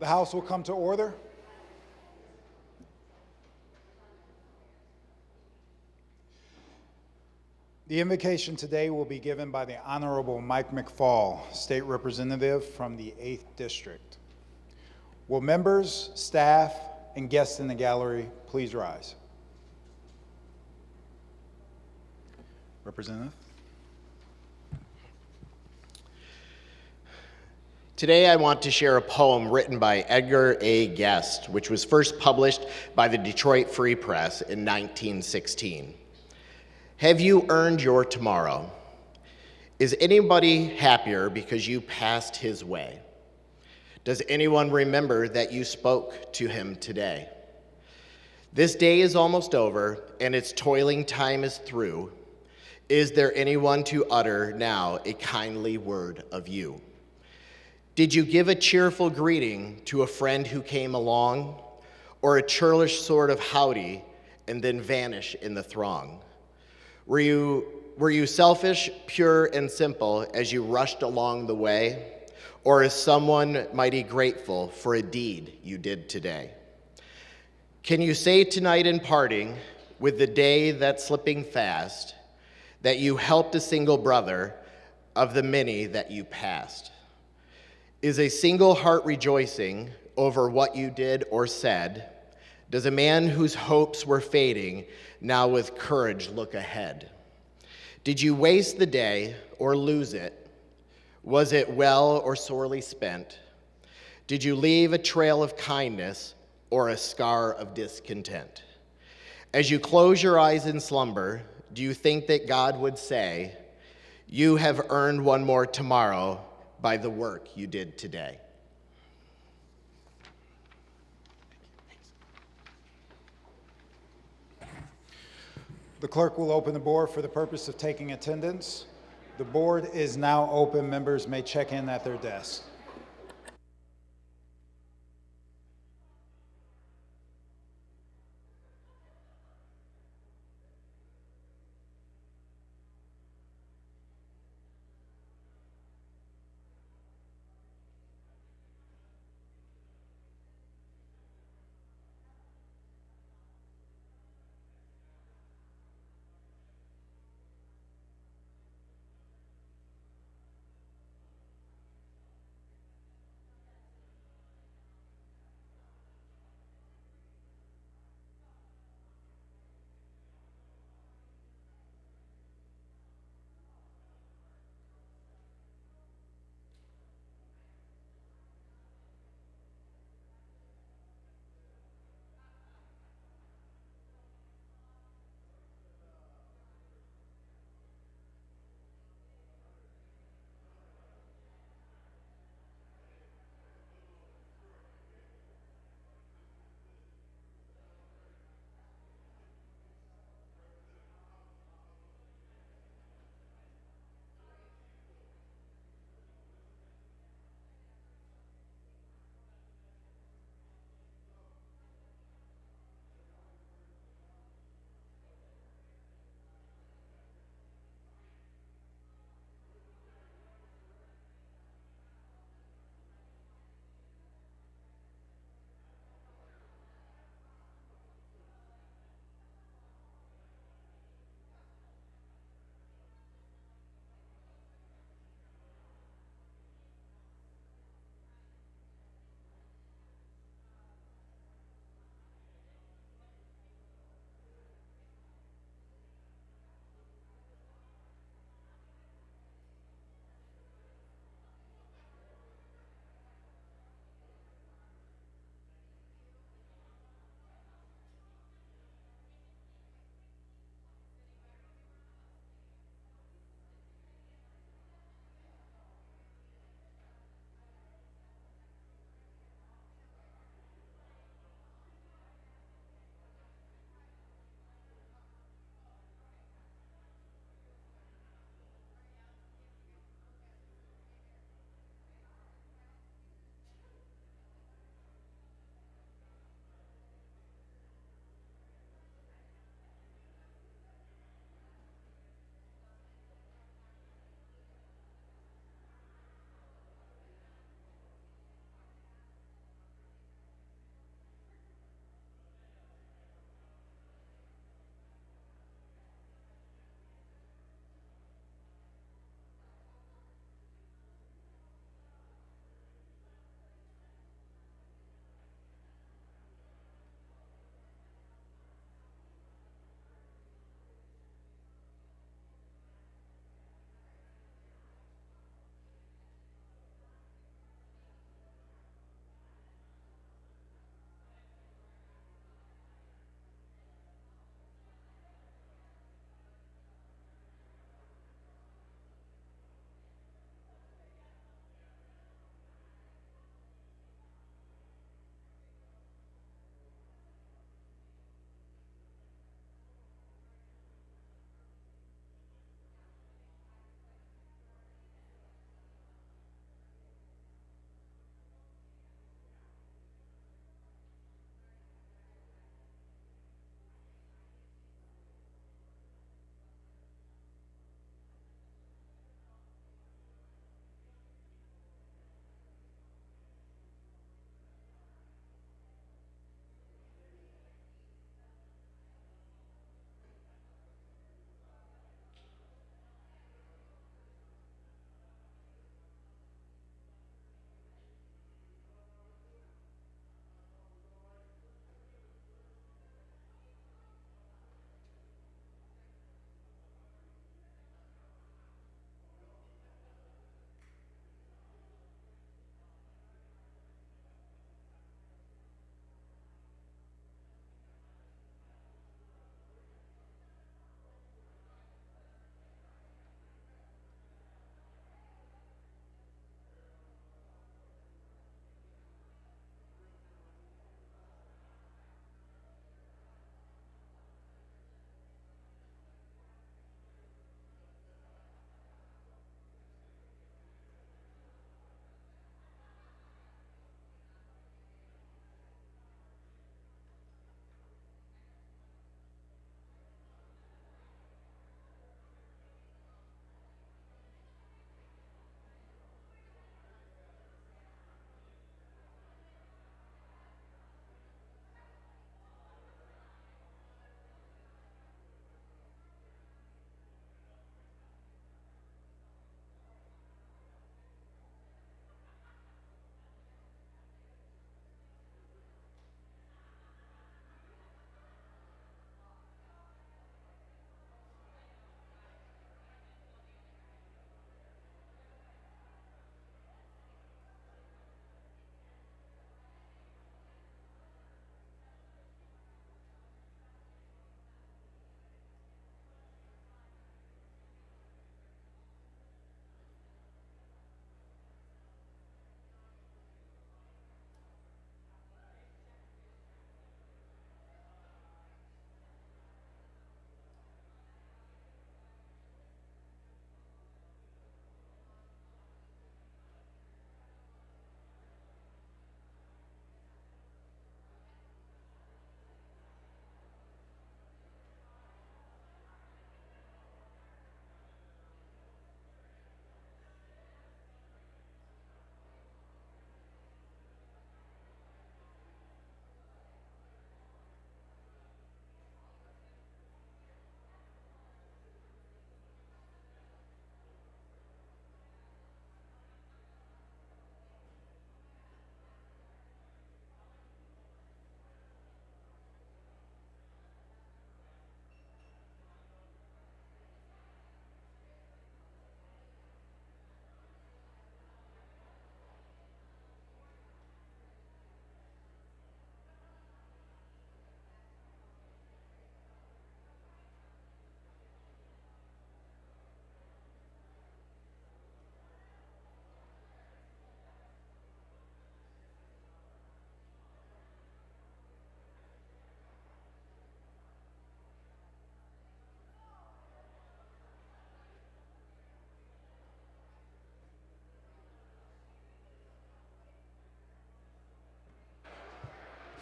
The House will come to order. The invocation today will be given by the Honorable Mike McFall, State Representative from the 8th District. Will members, staff, and guests in the gallery please rise? Representative. Today I want to share a poem written by Edgar A. Guest, which was first published by the Detroit Free Press in 1916. Have you earned your tomorrow? Is anybody happier because you passed his way? Does anyone remember that you spoke to him today? This day is almost over, and its toiling time is through. Is there anyone to utter now a kindly word of you? Did you give a cheerful greeting to a friend who came along, or a churlish sort of howdy and then vanish in the throng? Were you selfish, pure, and simple as you rushed along the way, or is someone mighty grateful for a deed you did today? Can you say tonight in parting, with the day that's slipping fast, that you helped a single brother of the many that you passed? Is a single heart rejoicing over what you did or said? Does a man whose hopes were fading now with courage look ahead? Did you waste the day or lose it? Was it well or sorely spent? Did you leave a trail of kindness or a scar of discontent? As you close your eyes in slumber, do you think that God would say, "You have earned one more tomorrow by the work you did today"? The clerk will open the board for the purpose of taking attendance. The board is now open. Members may check in at their desks.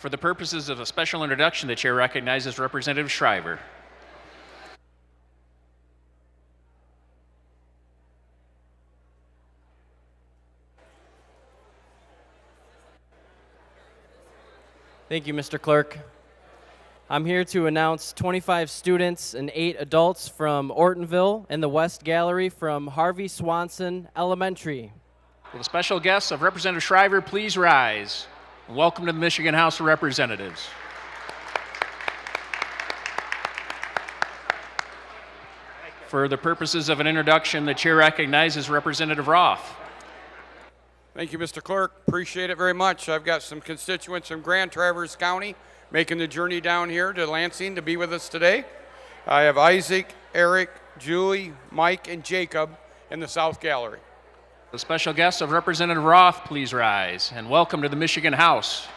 For the purposes of a special introduction, the chair recognizes Representative Shriver. Thank you, Mr. Clerk. I'm here to announce 25 students and 8 adults from Ortonville and the West Gallery from Harvey Swanson Elementary. Will the special guests of Representative Shriver please rise? And welcome to the Michigan House of Representatives. For the purposes of an introduction, the chair recognizes Representative Roth. Thank you, Mr. Clerk. Appreciate it very much. I've got some constituents from Grand Traverse County making the journey down here to Lansing to be with us today. I have Isaac, Eric, Julie, Mike, and Jacob in the South Gallery. The special guests of Representative Roth, please rise, and welcome to the Michigan House.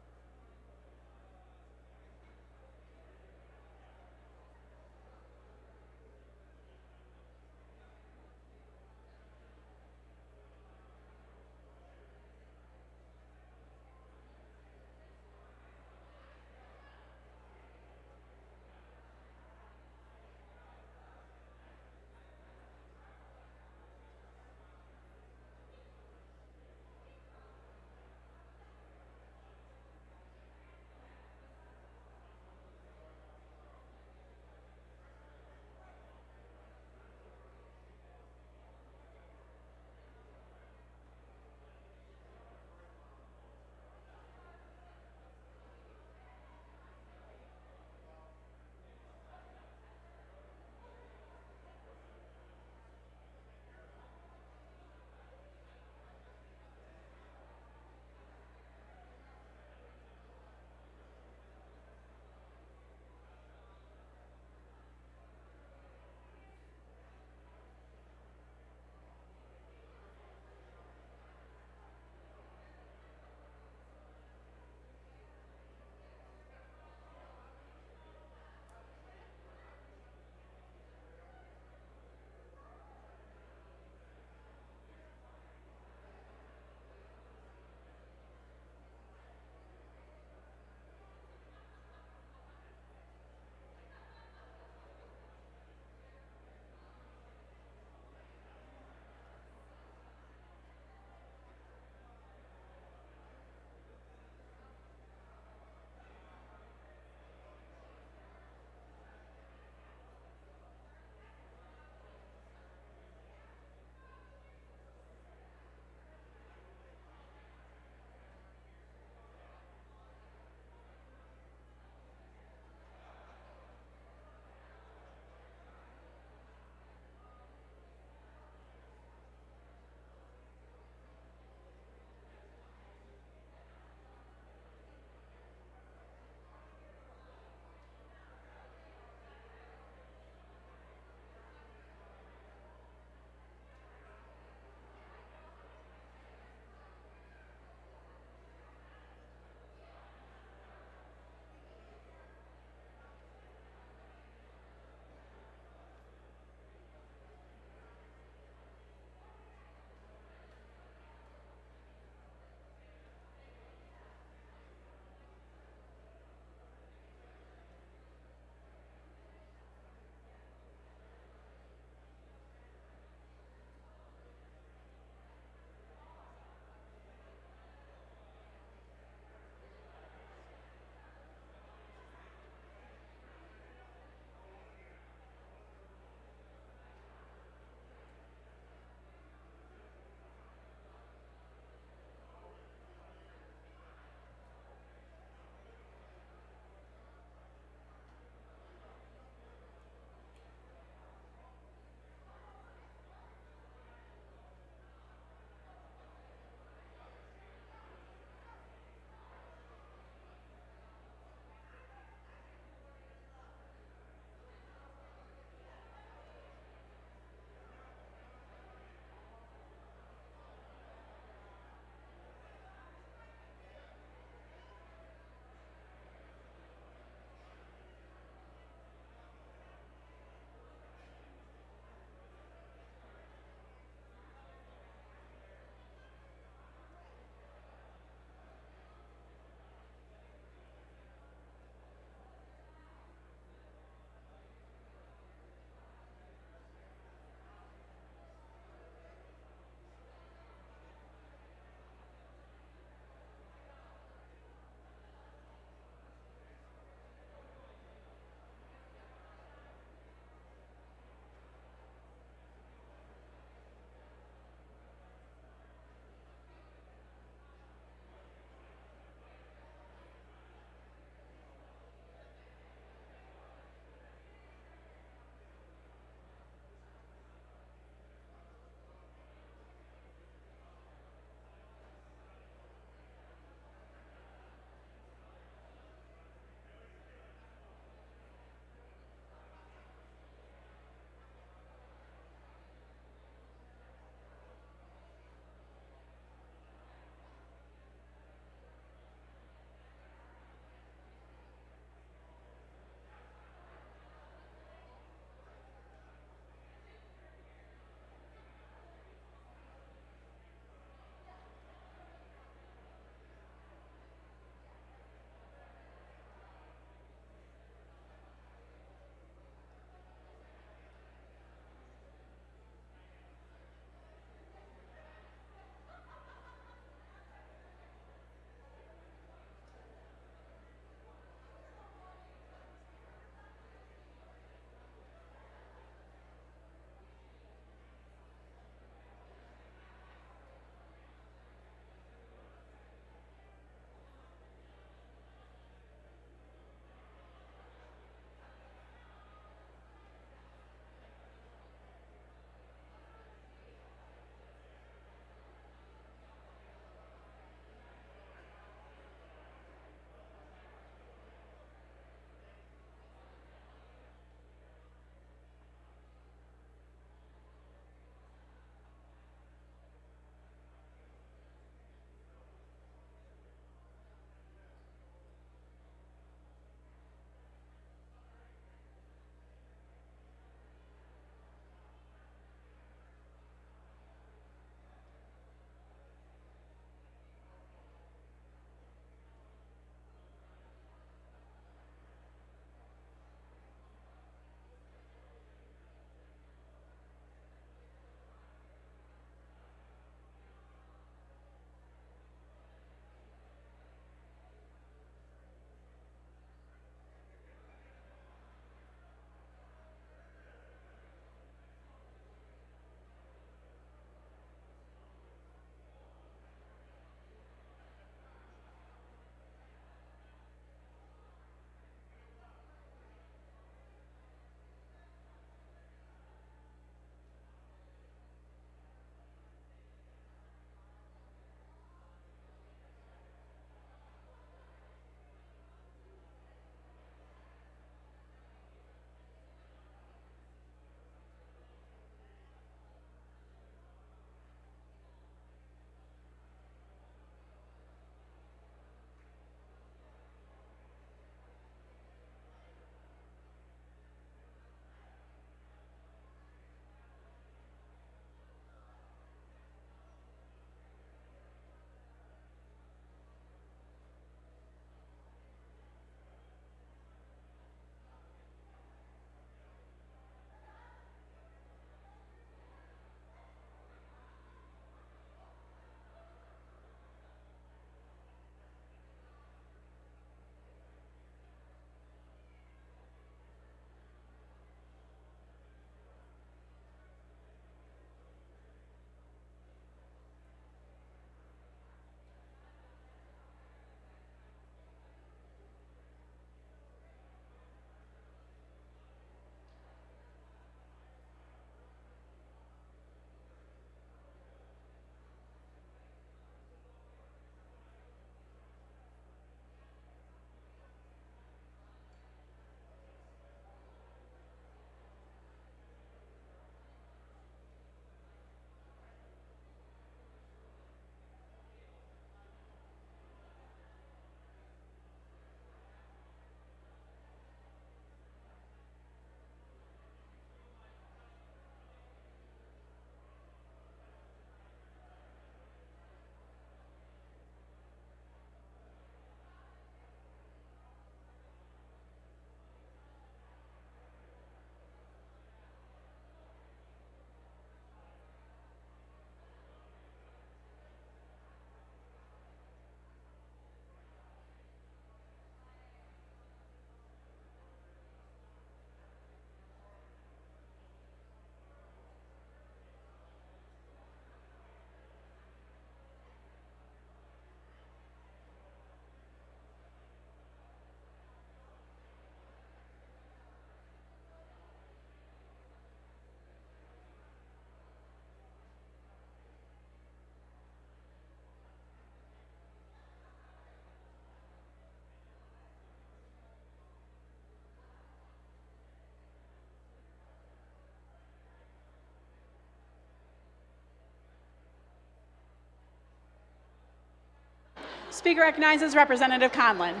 Speaker recognizes Representative Conlon.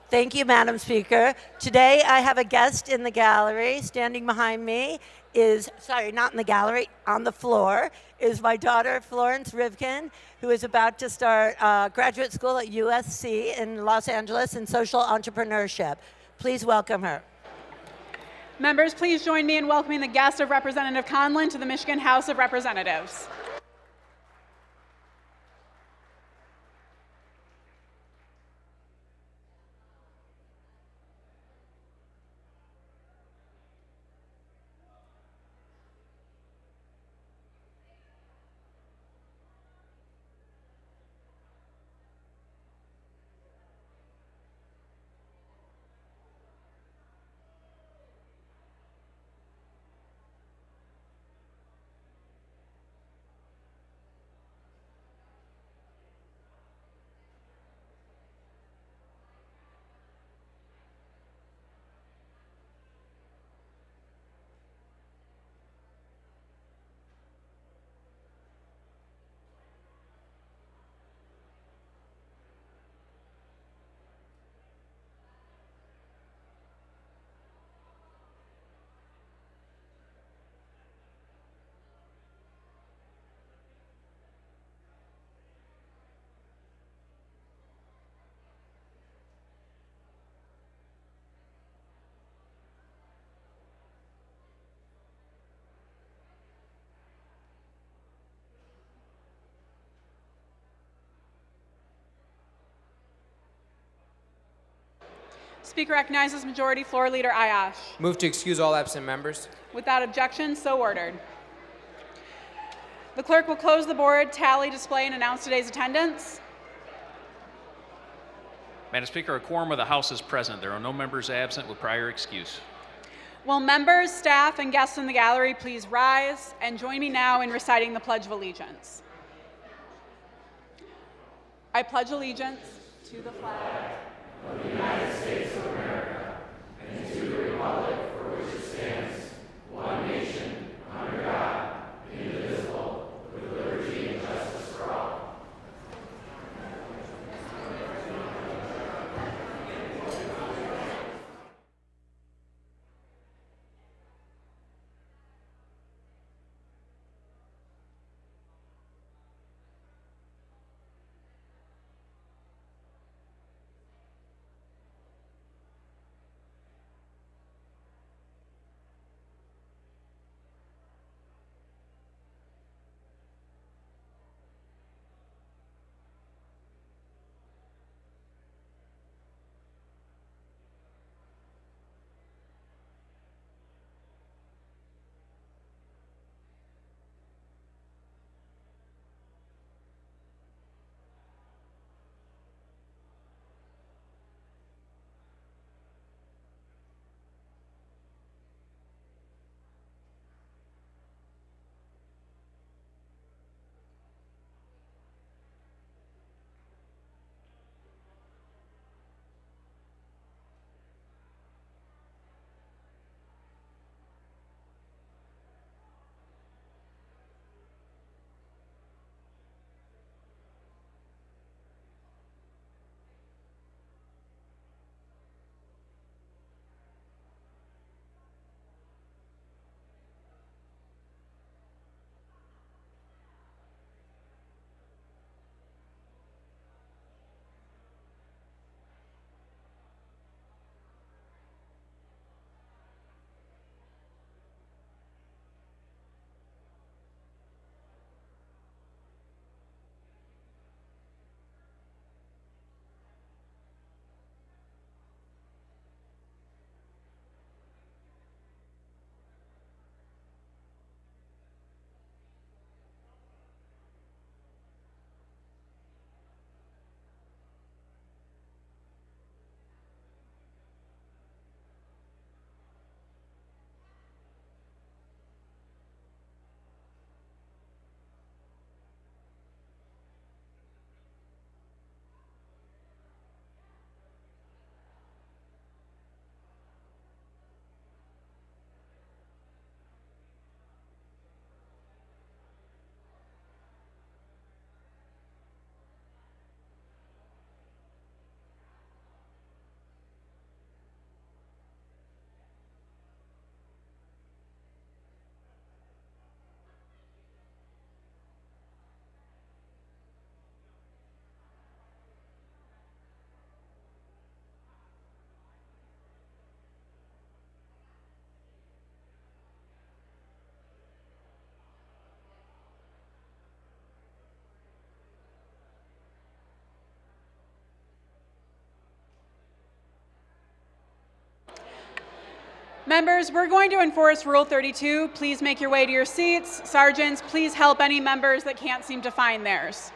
Thank you, Madam Speaker. Today I have a guest in the gallery. Standing behind me is, sorry, not in the gallery, on the floor, is my daughter Florence Rivkin, who is about to start graduate school at USC in Los Angeles in social entrepreneurship. Please welcome her. Members, please join me in welcoming the guest of Representative Conlon to the Michigan House of Representatives. Speaker recognizes Majority Floor Leader Ayash. Move to excuse all absent members. Without objection, so ordered. The clerk will close the board, tally, display, and announce today's attendance. Madam Speaker, a quorum of the House is present. There are no members absent with prior excuse. Will members, staff, and guests in the gallery please rise and join me now in reciting the Pledge of Allegiance. I pledge allegiance to the flag of the United States of America and to the republic for which it stands, one nation, under God, indivisible, with liberty and justice for all. Members, we're going to enforce Rule 32. Please make your way to your seats. Sergeants, please help any members that can't seem to find theirs.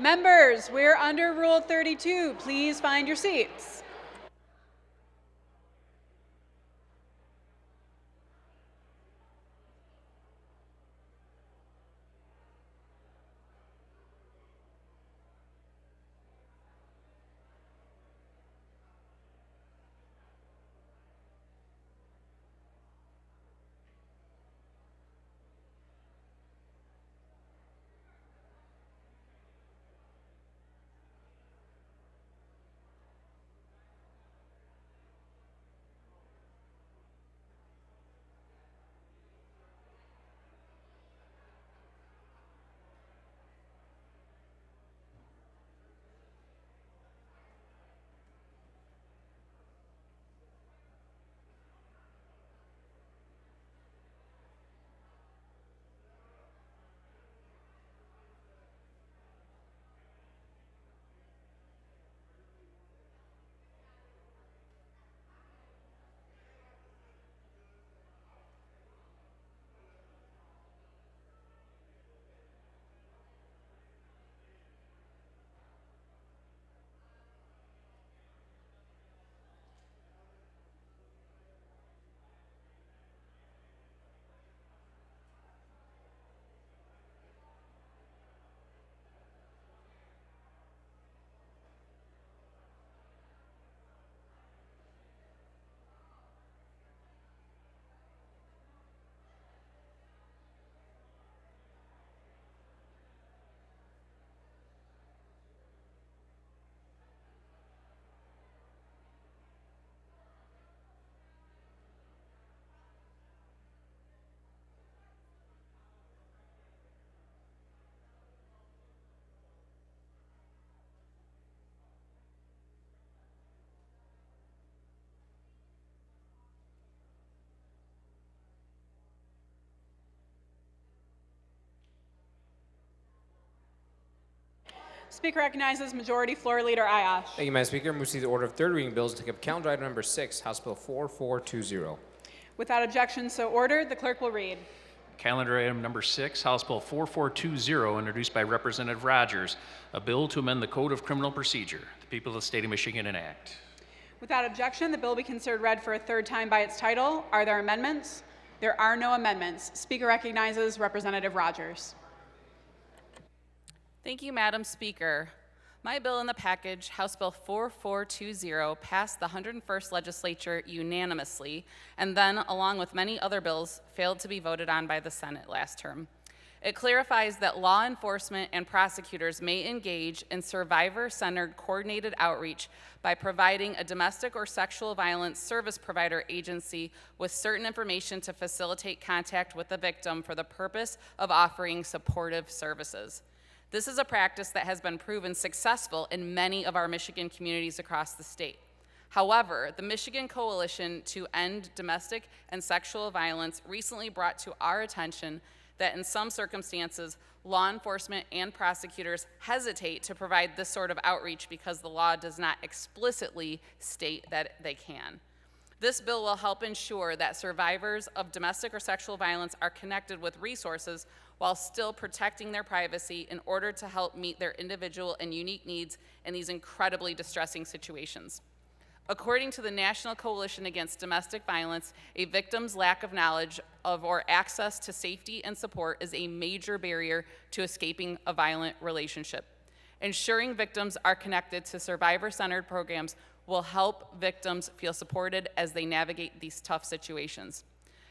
Members, we're under Rule 32. Please find your seats. Speaker recognizes Majority Floor Leader Ayash. Thank you, Madam Speaker. Move to see the order of third reading bills and take up calendar item number 6, House Bill 4420. Without objection, so ordered. The clerk will read. Calendar item number 6, House Bill 4420, introduced by Representative Rogers, a bill to amend the Code of Criminal Procedure. The people of the state of Michigan enact. Without objection, the bill be considered read for a third time by its title. Are there amendments? There are no amendments. Speaker recognizes Representative Rogers. Thank you, Madam Speaker. My bill in the package, House Bill 4420, passed the 101st Legislature unanimously, and then, along with many other bills, failed to be voted on by the Senate last term. It clarifies that law enforcement and prosecutors may engage in survivor-centered coordinated outreach by providing a domestic or sexual violence service provider agency with certain information to facilitate contact with the victim for the purpose of offering supportive services. This is a practice that has been proven successful in many of our Michigan communities across the state. However, the Michigan Coalition to End Domestic and Sexual Violence recently brought to our attention that in some circumstances, law enforcement and prosecutors hesitate to provide this sort of outreach because the law does not explicitly state that they can. This bill will help ensure that survivors of domestic or sexual violence are connected with resources while still protecting their privacy in order to help meet their individual and unique needs in these incredibly distressing situations. According to the National Coalition Against Domestic Violence, a victim's lack of knowledge of or access to safety and support is a major barrier to escaping a violent relationship. Ensuring victims are connected to survivor-centered programs will help victims feel supported as they navigate these tough situations.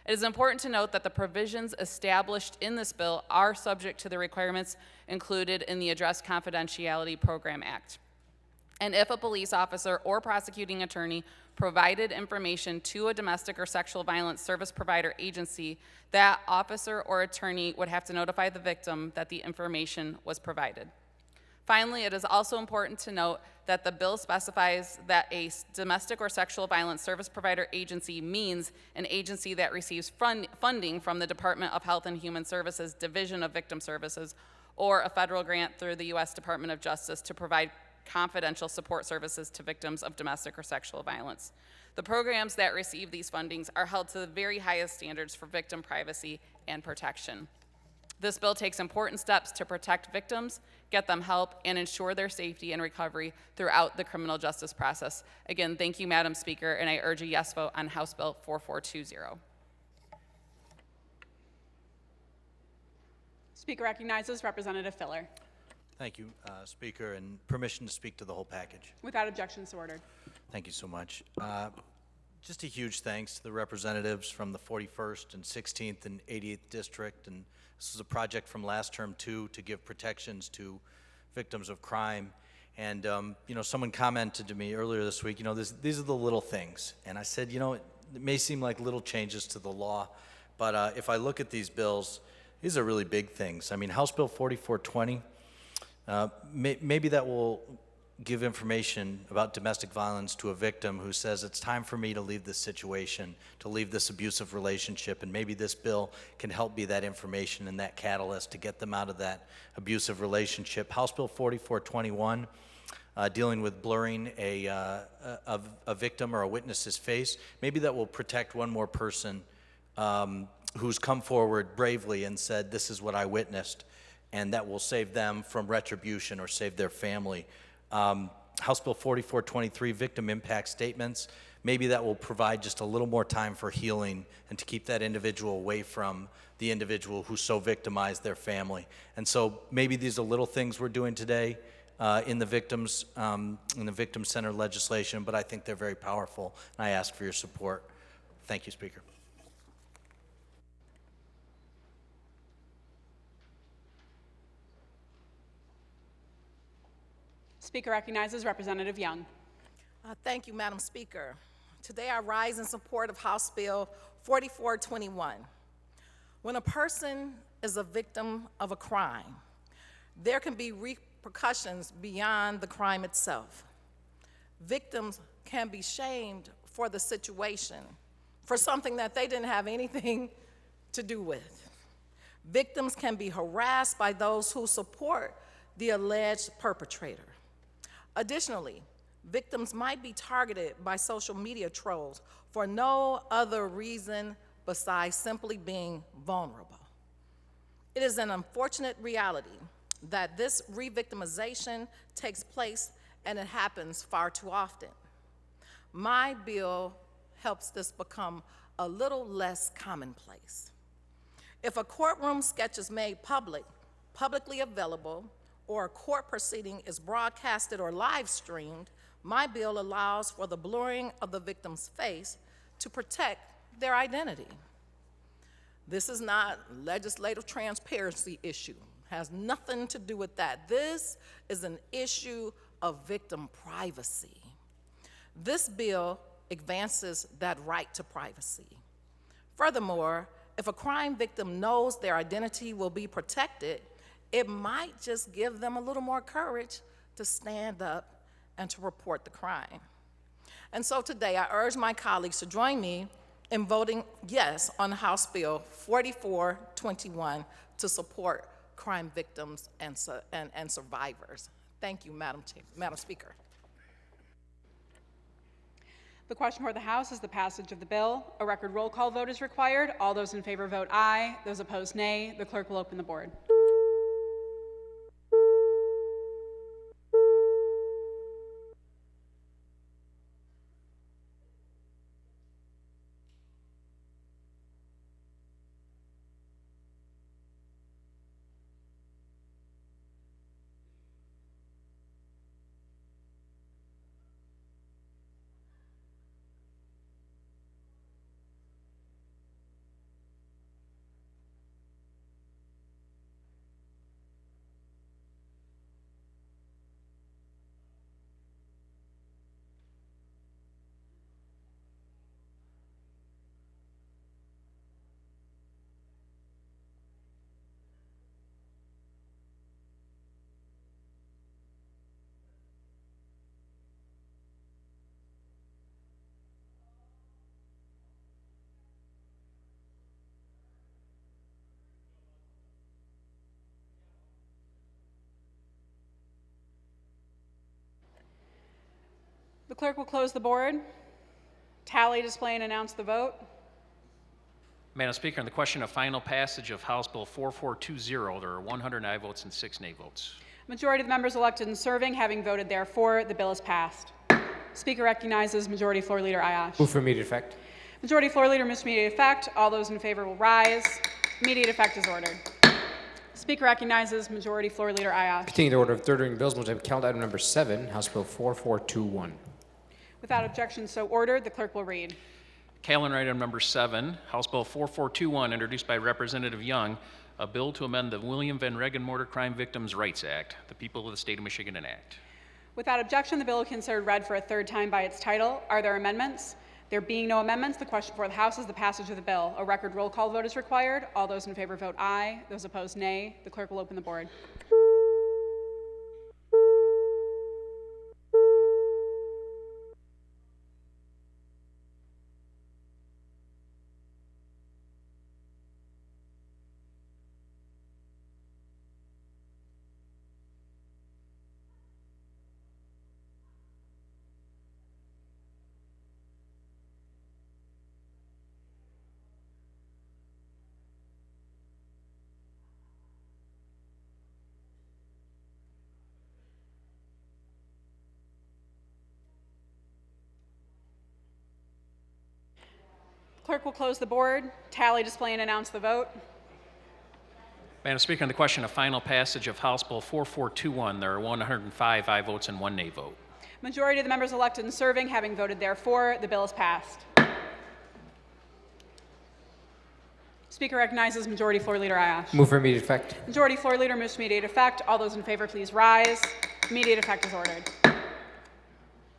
It is important to note that the provisions established in this bill are subject to the requirements included in the Address Confidentiality Program Act. And if a police officer or prosecuting attorney provided information to a domestic or sexual violence service provider agency, that officer or attorney would have to notify the victim that the information was provided. Finally, it is also important to note that the bill specifies that a domestic or sexual violence service provider agency means an agency that receives funding from the Department of Health and Human Services Division of Victim Services or a federal grant through the U.S. Department of Justice to provide confidential support services to victims of domestic or sexual violence. The programs that receive these fundings are held to the very highest standards for victim privacy and protection. This bill takes important steps to protect victims, get them help, and ensure their safety and recovery throughout the criminal justice process. Again, thank you, Madam Speaker, and I urge a yes vote on House Bill 4420. Speaker recognizes Representative Filler. Thank you, Speaker, and permission to speak to the whole package. Without objection, so ordered. Thank you so much. Just a huge thanks to the representatives from the 41st and 16th and 88th District. And this is a project from last term, too, to give protections to victims of crime. And, you know, someone commented to me earlier this week, you know, these are the little things. And I said, you know, it may seem like little changes to the law, but if I look at these bills, these are really big things. I mean, House Bill 4420, maybe that will give information about domestic violence to a victim who says it's time for me to leave this situation, to leave this abusive relationship, and maybe this bill can help be that information and that catalyst to get them out of that abusive relationship. House Bill 4421, dealing with blurring a victim or a witness's face, maybe that will protect one more person who's come forward bravely and said, this is what I witnessed, and that will save them from retribution or save their family. House Bill 4423, victim impact statements, maybe that will provide just a little more time for healing and to keep that individual away from the individual who so victimized their family. And so maybe these are little things we're doing today in the victim-centered legislation, but I think they're very powerful, and I ask for your support. Thank you, Speaker. Speaker recognizes Representative Young. Thank you, Madam Speaker. Today I rise in support of House Bill 4421. When a person is a victim of a crime, there can be repercussions beyond the crime itself. Victims can be shamed for the situation, for something that they didn't have anything to do with. Victims can be harassed by those who support the alleged perpetrator. Additionally, victims might be targeted by social media trolls for no other reason besides simply being vulnerable. It is an unfortunate reality that this re-victimization takes place and it happens far too often. My bill helps this become a little less commonplace. If a courtroom sketch is made publicly available, or a court proceeding is broadcasted or live streamed, my bill allows for the blurring of the victim's face to protect their identity. This is not legislative transparency issue. Has nothing to do with that. This is an issue of victim privacy. This bill advances that right to privacy. Furthermore, if a crime victim knows their identity will be protected, it might just give them a little more courage to stand up and to report the crime. And so today, I urge my colleagues to join me in voting yes on House Bill 4421 to support crime victims and survivors. Thank you, Madam Speaker. The question for the House is the passage of the bill. A record roll call vote is required. All those in favor vote aye. Those opposed, nay. The clerk will open the board. The clerk will close the board, tally, display, and announce the vote. Madam Speaker, on the question of final passage of House Bill 4420, there are 100 aye votes and 6 nay votes. Majority of the members elected and serving having voted therefore, the bill is passed. Speaker recognizes Majority Floor Leader Ayash. Move for immediate effect. Majority Floor Leader moves to immediate effect. All those in favor will rise. Immediate effect is ordered. Speaker recognizes Majority Floor Leader Ayash. Continuing the order of third reading bills, we'll have calendar item number 7, House Bill 4421. Without objection so ordered, the clerk will read. Calendar item number 7, House Bill 4421, introduced by Representative Young, a bill to amend the William Van Regenmotor Crime Victims' Rights Act, the People of the State of Michigan enact. Without objection, the bill is considered read for a third time by its title. Are there amendments? There being no amendments, the question before the House is the passage of the bill. A record roll call vote is required. All those in favor vote aye. Those opposed, nay. The clerk will open the board. Clerk will close the board, tally, display, and announce the vote. Madam Speaker, on the question of final passage of House Bill 4421, there are 105 aye votes and 1 nay vote. Majority of the members elected and serving having voted therefore, the bill is passed. Speaker recognizes Majority Floor Leader Ayash. Move for immediate effect. Majority Floor Leader moves to immediate effect. All those in favor, please rise. Immediate effect is ordered.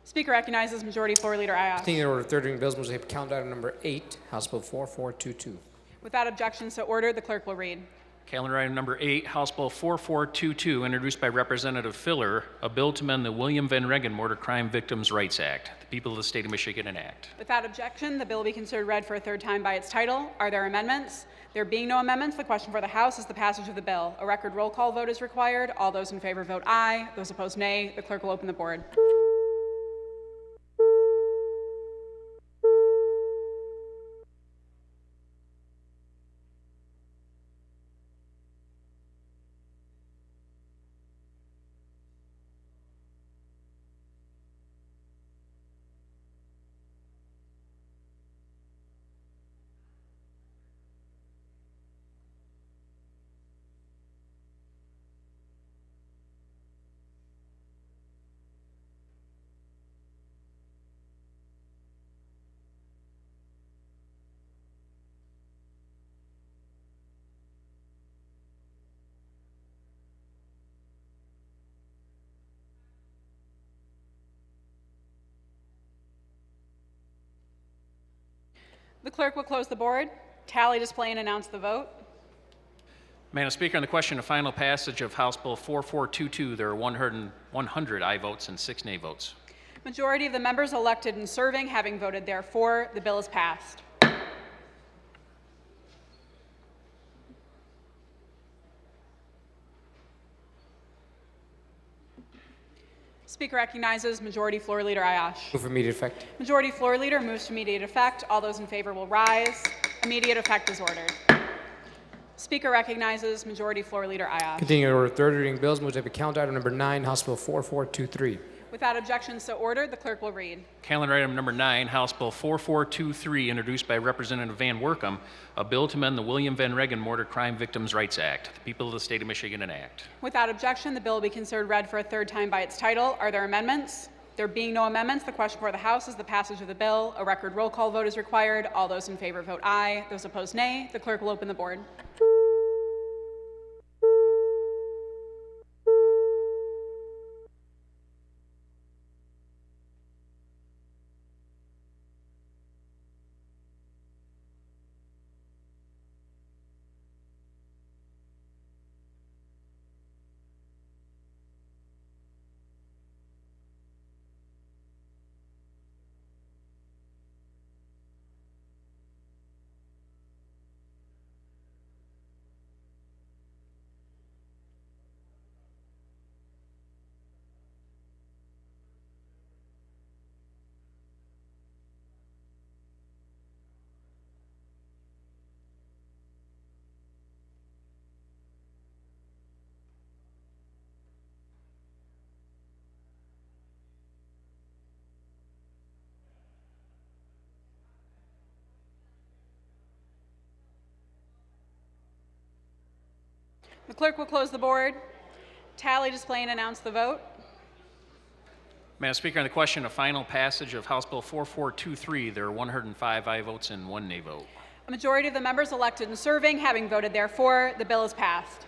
Speaker recognizes Majority Floor Leader Ayash. Continuing the order of third reading bills, we'll have calendar item number 8, House Bill 4422. Without objection so ordered, the clerk will read. Calendar item number 8, House Bill 4422, introduced by Representative Filler, a bill to amend the William Van Regenmotor Crime Victims' Rights Act, the People of the State of Michigan enact. Without objection, the bill will be considered read for a third time by its title. Are there amendments? There being no amendments, the question for the House is the passage of the bill. A record roll call vote is required. All those in favor vote aye. Those opposed, nay. The clerk will open the board. The clerk will close the board, tally, display, and announce the vote. Madam Speaker, on the question of final passage of House Bill 4422, there are 100 aye votes and 6 nay votes. Majority of the members elected and serving having voted therefore, the bill is passed. Speaker recognizes Majority Floor Leader Ayash. Move for immediate effect. Majority Floor Leader moves to immediate effect. All those in favor will rise. Immediate effect is ordered. Speaker recognizes Majority Floor Leader Ayash. Continuing order of third reading bills, move to table calendar item number 9, House Bill 4423. Without objection, so ordered. The clerk will read. Calendar item number 9, House Bill 4423, introduced by Representative Van Workum, a bill to amend the William Van Reggen Mortar Crime Victims' Rights Act. The people of the state of Michigan enact. Without objection, the bill will be considered read for a third time by its title. Are there amendments? There being no amendments, the question before the House is the passage of the bill. A record roll call vote is required. All those in favor vote aye. Those opposed, nay. The clerk will open the board. The clerk will close the board, tally, display, and announce the vote. Madam Speaker, on the question of final passage of House Bill 4423, there are 105 aye votes and 1 nay vote. A majority of the members elected and serving having voted therefore, the bill is passed.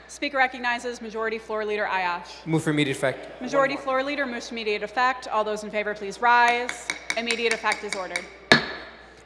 Speaker recognizes Majority Floor Leader Ayash. Move for immediate effect. Majority Floor Leader moves to immediate effect. All those in favor, please rise. Immediate effect is ordered.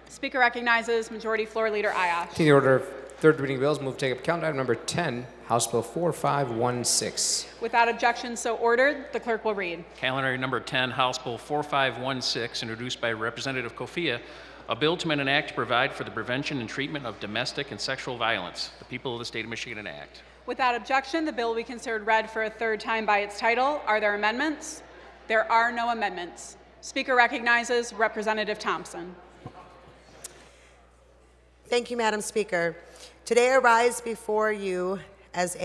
Speaker recognizes Majority Floor Leader Ayash. Continuing order of third reading bills, move to take up calendar item number 10, House Bill 4516. Without objection, so ordered. The clerk will read. Calendar item number 10, House Bill 4516, introduced by Representative Kofia, a bill to amend an act to provide for the prevention and treatment of domestic and sexual violence. The people of the state of Michigan enact. Without objection, the bill will be considered read for a third time by its title. Are there amendments? There are no amendments. Speaker recognizes Representative Thompson. Thank you, Madam Speaker. Today I rise before you as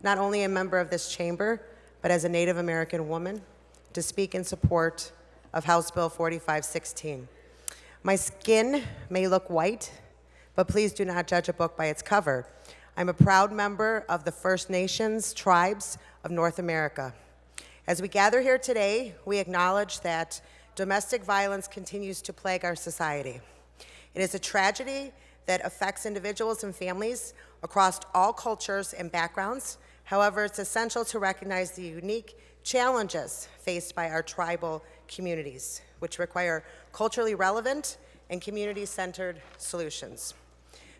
not only a member of this chamber, but as a Native American woman to speak in support of House Bill 4516. My skin may look white, but please do not judge a book by its cover. I'm a proud member of the First Nations tribes of North America. As we gather here today, we acknowledge that domestic violence continues to plague our society. It is a tragedy that affects individuals and families across all cultures and backgrounds. However, it's essential to recognize the unique challenges faced by our tribal communities, which require culturally relevant and community-centered solutions.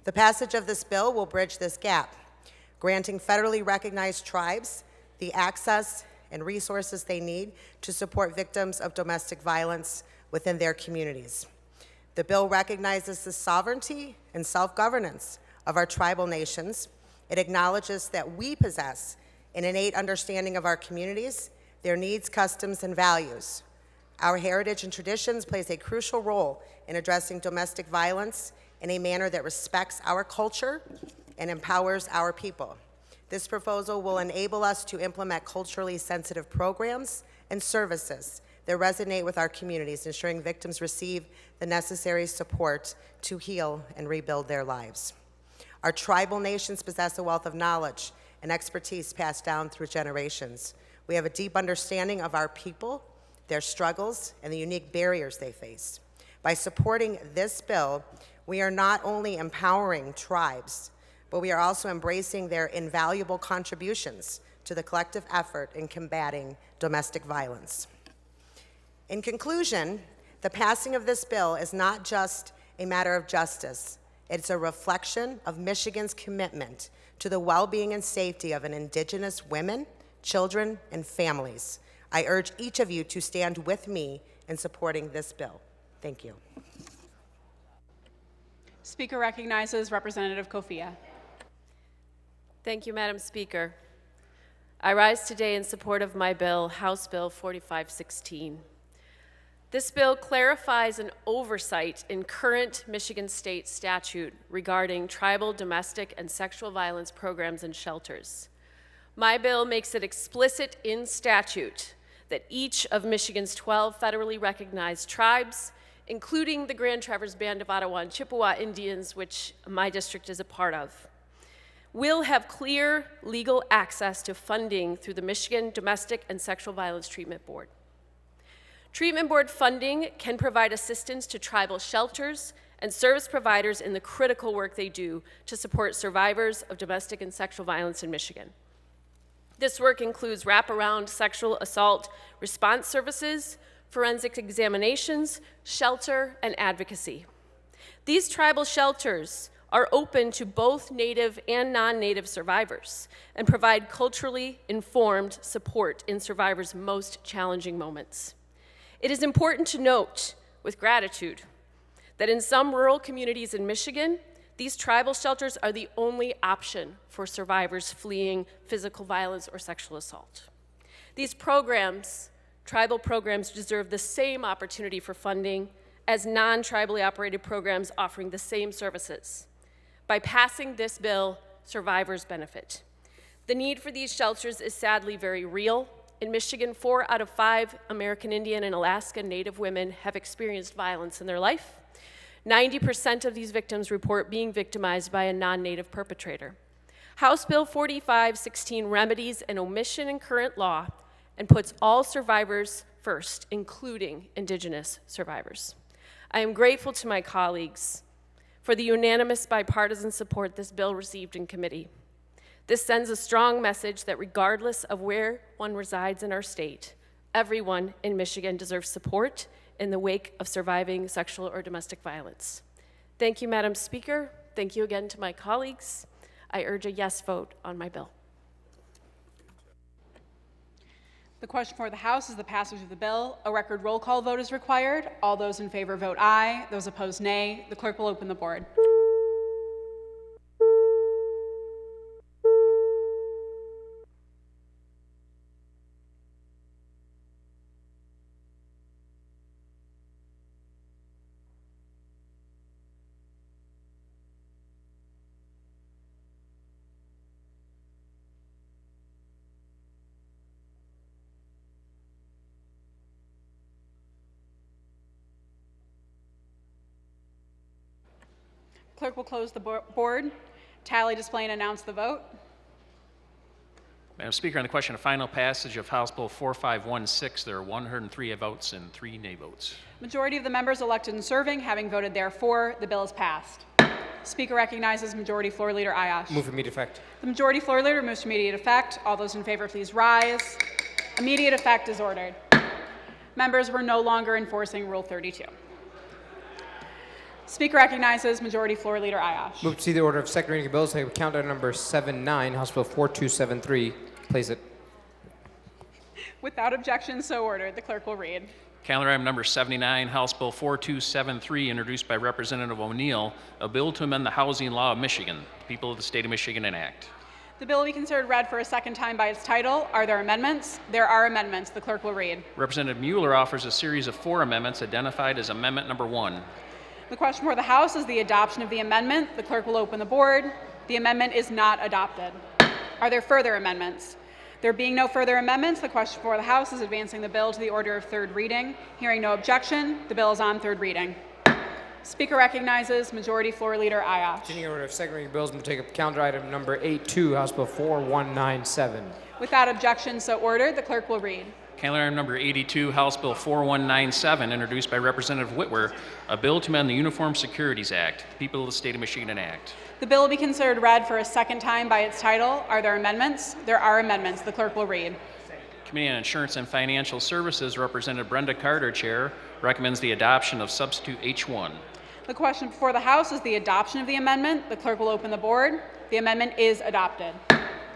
The passage of this bill will bridge this gap, granting federally recognized tribes the access and resources they need to support victims of domestic violence within their communities. The bill recognizes the sovereignty and self-governance of our tribal nations. It acknowledges that we possess an innate understanding of our communities, their needs, customs, and values. Our heritage and traditions plays a crucial role in addressing domestic violence in a manner that respects our culture and empowers our people. This proposal will enable us to implement culturally sensitive programs and services that resonate with our communities, ensuring victims receive the necessary support to heal and rebuild their lives. Our tribal nations possess a wealth of knowledge and expertise passed down through generations. We have a deep understanding of our people, their struggles, and the unique barriers they face. By supporting this bill, we are not only empowering tribes, but we are also embracing their invaluable contributions to the collective effort in combating domestic violence. In conclusion, the passing of this bill is not just a matter of justice. It's a reflection of Michigan's commitment to the well-being and safety of Indigenous women, children, and families. I urge each of you to stand with me in supporting this bill. Thank you. Speaker recognizes Representative Kofia. Thank you, Madam Speaker. I rise today in support of my bill, House Bill 4516. This bill clarifies an oversight in current Michigan state statute regarding tribal, domestic, and sexual violence programs and shelters. My bill makes it explicit in statute that each of Michigan's 12 federally recognized tribes, including the Grand Traverse Band of Ottawa and Chippewa Indians, which my district is a part of, will have clear legal access to funding through the Michigan Domestic and Sexual Violence Treatment Board. Treatment Board funding can provide assistance to tribal shelters and service providers in the critical work they do to support survivors of domestic and sexual violence in Michigan. This work includes wraparound sexual assault response services, forensic examinations, shelter, and advocacy. These tribal shelters are open to both Native and non-Native survivors and provide culturally informed support in survivors' most challenging moments. It is important to note, with gratitude, that in some rural communities in Michigan, these tribal shelters are the only option for survivors fleeing physical violence or sexual assault. These programs, tribal programs, deserve the same opportunity for funding as non-tribally operated programs offering the same services. By passing this bill, survivors benefit. The need for these shelters is sadly very real. In Michigan, 4 out of 5 American Indian and Alaska Native women have experienced violence in their life. 90% of these victims report being victimized by a non-Native perpetrator. House Bill 4516 remedies an omission in current law and puts all survivors first, including Indigenous survivors. I am grateful to my colleagues for the unanimous bipartisan support this bill received in committee. This sends a strong message that regardless of where one resides in our state, everyone in Michigan deserves support in the wake of surviving sexual or domestic violence. Thank you, Madam Speaker. Thank you again to my colleagues. I urge a yes vote on my bill. The question for the House is the passage of the bill. A record roll call vote is required. All those in favor vote aye. Those opposed, nay. The clerk will open the board. Clerk will close the board, tally, display, and announce the vote. Madam Speaker, on the question of final passage of House Bill 4516, there are 103 votes and 3 nay votes. Majority of the members elected and serving having voted therefore, the bill is passed. Speaker recognizes Majority Floor Leader Ayash. Move immediate effect. The Majority Floor Leader moves to immediate effect. All those in favor, please rise. Immediate effect is ordered. Members, we're no longer enforcing Rule 32. Speaker recognizes Majority Floor Leader Ayash. Move to see the order of second reading of bills. Take count item number 79, House Bill 4273. Place it. Without objection, so ordered. The clerk will read. Calendar item number 79, House Bill 4273, introduced by Representative O'Neill, a bill to amend the housing law of Michigan. The people of the state of Michigan enact. The bill will be considered read for a second time by its title. Are there amendments? There are amendments. The clerk will read. Representative Mueller offers a series of 4 amendments identified as Amendment number 1. The question for the House is the adoption of the amendment. The clerk will open the board. The amendment is not adopted. Are there further amendments? There being no further amendments, the question for the House is advancing the bill to the order of third reading. Hearing no objection, the bill is on third reading. Speaker recognizes Majority Floor Leader Ayash. Continuing order of second reading of bills, we'll take up calendar item number 82, House Bill 4197. Without objection, so ordered. The clerk will read. Calendar item number 82, House Bill 4197, introduced by Representative Whitwer, a bill to amend the Uniform Securities Act. The people of the state of Michigan enact. The bill will be considered read for a second time by its title. Are there amendments? There are amendments. The clerk will read. Committee on Insurance and Financial Services, Representative Brenda Carter, Chair, recommends the adoption of substitute H1. The question before the House is the adoption of the amendment. The clerk will open the board. The amendment is adopted.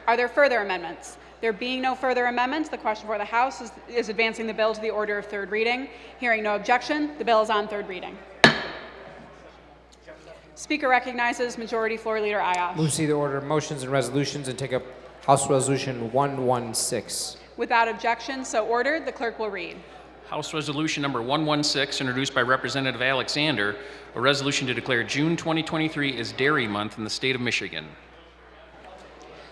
Are there further amendments? There being no further amendments, the question before the House is advancing the bill to the order of third reading. Hearing no objection, the bill is on third reading. Speaker recognizes Majority Floor Leader Ioffe. Move to see the order of motions and resolutions and take up House Resolution 116. Without objection, so ordered, the clerk will read. House Resolution number 116, introduced by Representative Alexander, a resolution to declare June 2023 as Dairy Month in the state of Michigan.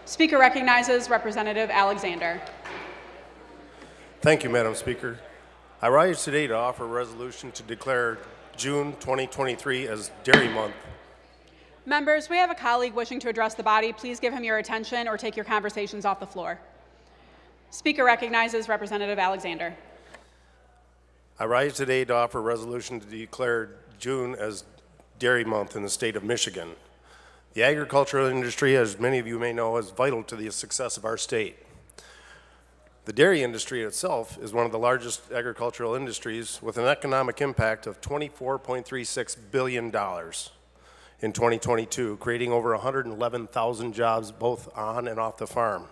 Speaker recognizes Representative Alexander. Thank you, Madam Speaker. I rise today to offer a resolution to declare June 2023 as Dairy Month. Members, we have a colleague wishing to address the body. Please give him your attention or take your conversations off the floor. Speaker recognizes Representative Alexander. I rise today to offer a resolution to declare June as Dairy Month in the state of Michigan. The agricultural industry, as many of you may know, is vital to the success of our state. The dairy industry itself is one of the largest agricultural industries with an economic impact of $24.36 billion in 2022, creating over 111,000 jobs both on and off the farm.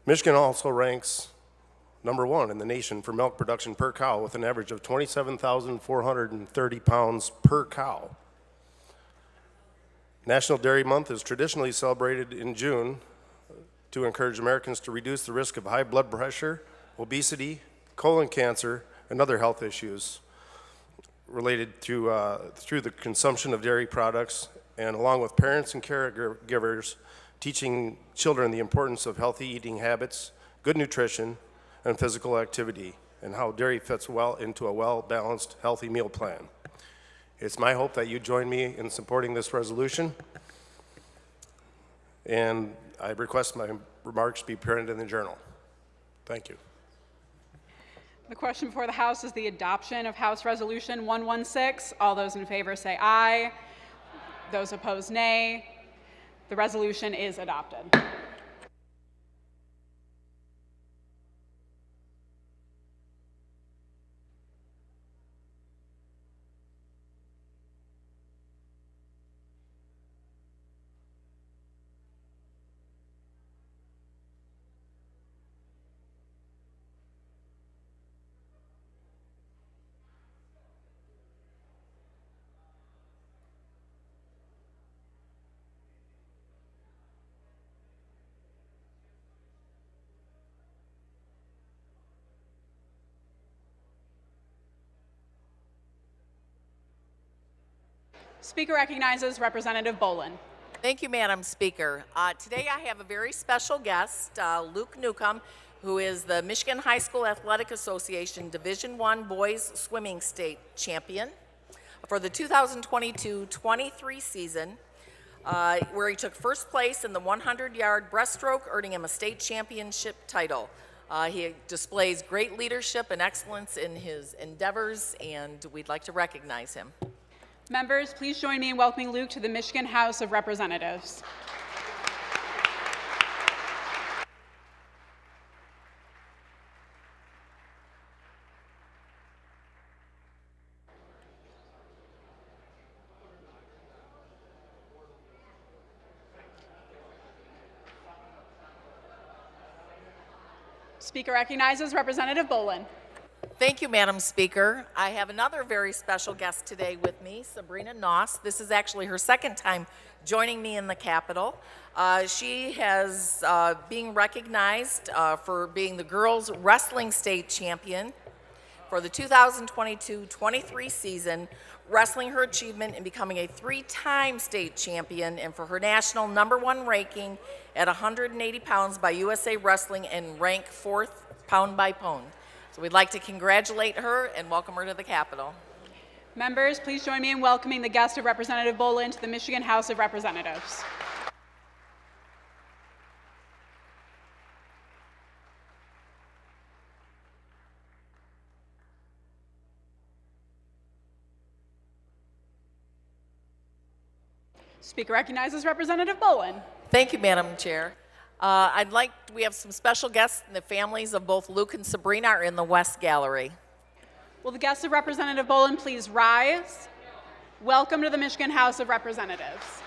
Michigan also ranks #1 in the nation for milk production per cow with an average of 27,430 pounds per cow. National Dairy Month is traditionally celebrated in June to encourage Americans to reduce the risk of high blood pressure, obesity, colon cancer, and other health issues related to through the consumption of dairy products, and along with parents and caregivers, teaching children the importance of healthy eating habits, good nutrition, and physical activity, and how dairy fits well into a well-balanced, healthy meal plan. It's my hope that you join me in supporting this resolution, and I request my remarks be printed in the journal. Thank you. The question before the House is the adoption of House Resolution 116. All those in favor say aye. Those opposed, nay. The resolution is adopted. Speaker recognizes Representative Bolin. Thank you, Madam Speaker. Today I have a very special guest, Luke Newcomb, who is the Michigan High School Athletic Association Division I Boys Swimming State Champion for the 2022-23 season, where he took first place in the 100-yard breaststroke, earning him a state championship title. He displays great leadership and excellence in his endeavors, and we'd like to recognize him. Members, please join me in welcoming Luke to the Michigan House of Representatives. Speaker recognizes Representative Bolin. Thank you, Madam Speaker. I have another very special guest today with me, Sabrina Noss. This is actually her second time joining me in the Capitol. She has being recognized for being the girls wrestling state champion for the 2022-23 season, wrestling her achievement in becoming a 3-time state champion, and for her national #1 ranking at 180 pounds by USA Wrestling and rank 4th pound by pound. So we'd like to congratulate her and welcome her to the Capitol. Members, please join me in welcoming the guest of Representative Bolin to the Michigan House of Representatives. Speaker recognizes Representative Bolin. Thank you, Madam Chair. We have some special guests, and the families of both Luke and Sabrina are in the West Gallery. Will the guests of Representative Bolin please rise? Welcome to the Michigan House of Representatives.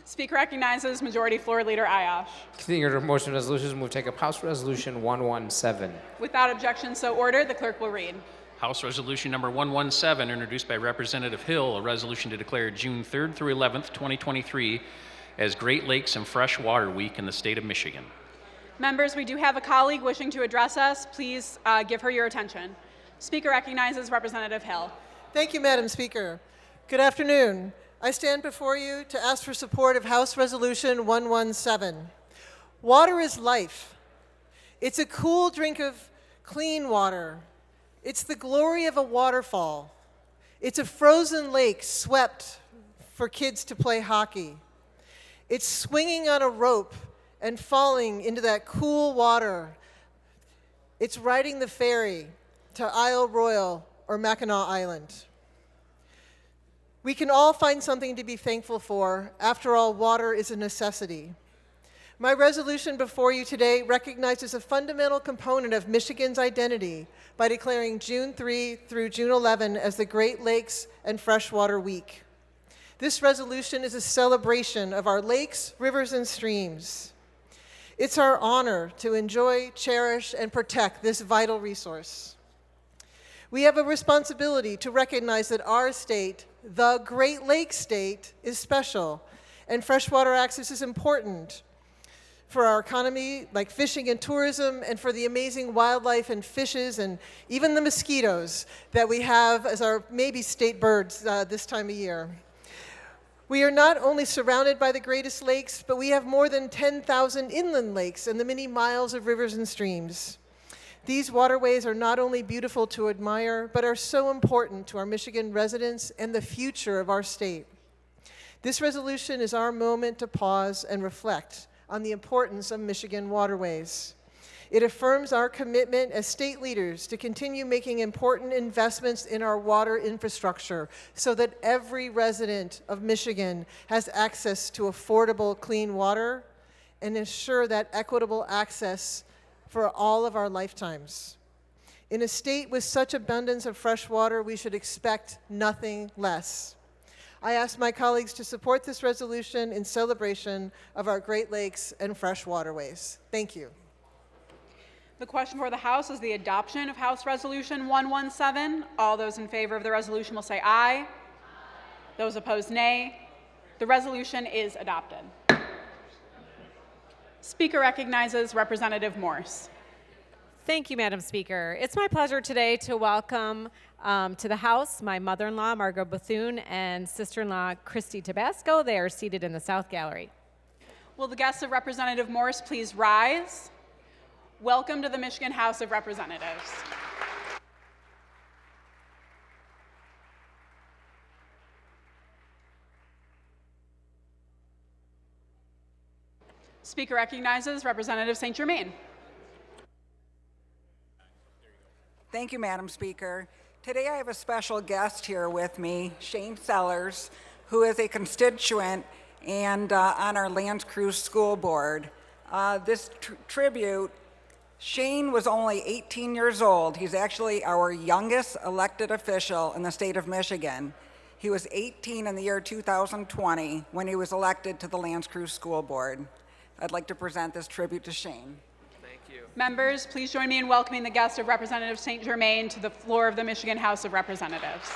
Speaker recognizes Majority Floor Leader Ayash. Continuing to motion resolutions, move take up House Resolution 117. Without objection, so ordered, the clerk will read. House Resolution Number 117, introduced by Representative Hill, a resolution to declare June 3rd through 11th, 2023 as Great Lakes and Freshwater Week in the state of Michigan. Members, we do have a colleague wishing to address us. Please give her your attention. Speaker recognizes Representative Hill. Thank you, Madam Speaker. Good afternoon. I stand before you to ask for support of House Resolution 117. Water is life. It's a cool drink of clean water. It's the glory of a waterfall. It's a frozen lake swept for kids to play hockey. It's swinging on a rope and falling into that cool water. It's riding the ferry to Isle Royale or Mackinac Island. We can all find something to be thankful for. After all, water is a necessity. My resolution before you today recognizes a fundamental component of Michigan's identity by declaring June 3 through June 11 as the Great Lakes and Freshwater Week. This resolution is a celebration of our lakes, rivers, and streams. It's our honor to enjoy, cherish, and protect this vital resource. We have a responsibility to recognize that our state, the Great Lakes state, is special, and freshwater access is important for our economy, like fishing and tourism, and for the amazing wildlife and fishes and even the mosquitoes that we have as our maybe state birds this time of year. We are not only surrounded by the greatest lakes, but we have more than 10,000 inland lakes and the many miles of rivers and streams. These waterways are not only beautiful to admire, but are so important to our Michigan residents and the future of our state. This resolution is our moment to pause and reflect on the importance of Michigan waterways. It affirms our commitment as state leaders to continue making important investments in our water infrastructure so that every resident of Michigan has access to affordable, clean water and ensure that equitable access for all of our lifetimes. In a state with such abundance of fresh water, we should expect nothing less. I ask my colleagues to support this resolution in celebration of our Great Lakes and fresh waterways. Thank you. The question for the House is the adoption of House Resolution 117. All those in favor of the resolution will say aye. Those opposed, nay. The resolution is adopted. Speaker recognizes Representative Morse. Thank you, Madam Speaker. It's my pleasure today to welcome to the House my mother-in-law, Margot Bethune, and sister-in-law, Christy Tabasco. They are seated in the South Gallery. Will the guests of Representative Morse please rise? Welcome to the Michigan House of Representatives. Speaker recognizes Representative St. Germain. Thank you, Madam Speaker. Today I have a special guest here with me, Shane Sellers, who is a constituent and on our L'Anse Creuse School Board. This tribute, Shane was only 18 years old. He's actually our youngest elected official in the state of Michigan. He was 18 in the year 2020 when he was elected to the L'Anse Creuse School Board. I'd like to present this tribute to Shane. Thank you. Members, please join me in welcoming the guest of Representative St. Germain to the floor of the Michigan House of Representatives.